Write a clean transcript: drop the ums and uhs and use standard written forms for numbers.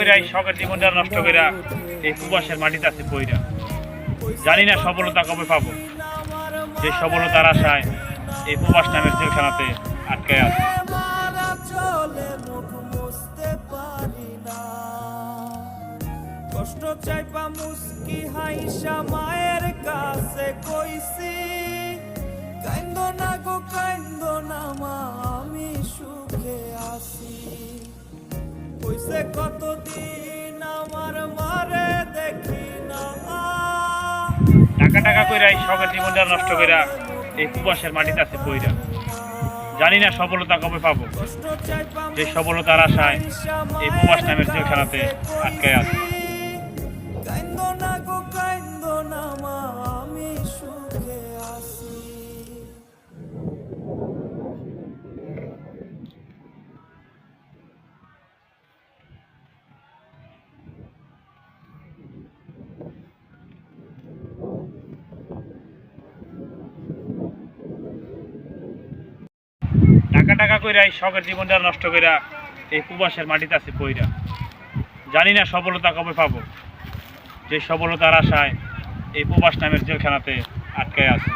কইরাই শখের জীবনটা নষ্ট কইরা এই প্রবাসের মাটিতে আছে পইরা। জানি না সফলতা কবে পাবো, যে সফলতার আশায় এই প্রবাস নামের জেলখানাতে আটকায় আছে। কষ্ট চাইপা মুস্কি হাইসা মায়ের কাছে কইছি, কাইন্দো না গো কাইন্দো না মা, আমি সুখে আছি। কইছে কতদিন আমার মারে দেখি না, টাকা টাকা কইরাই শখের জীবনটা নষ্ট কইরা এই প্রবাসের মাটিতে আছে পইরা। জানি না সফলতা কবে পাবো, যে সফলতার আশায় এই প্রবাস নামের জেলখানাতে আটকায় আছে। কাইন্দো না গো কাইন্দো না মা, আমি সুখে আছি। টাকা টাকা কইরাই শখের জীবনটা নষ্ট কইরা এই প্রবাসের মাটিতে আছে পইরা। জানি না সফলতা কবে পাবো, যে সফলতার আশায় এই প্রবাস নামের জেলখানাতে আটকায় আছে।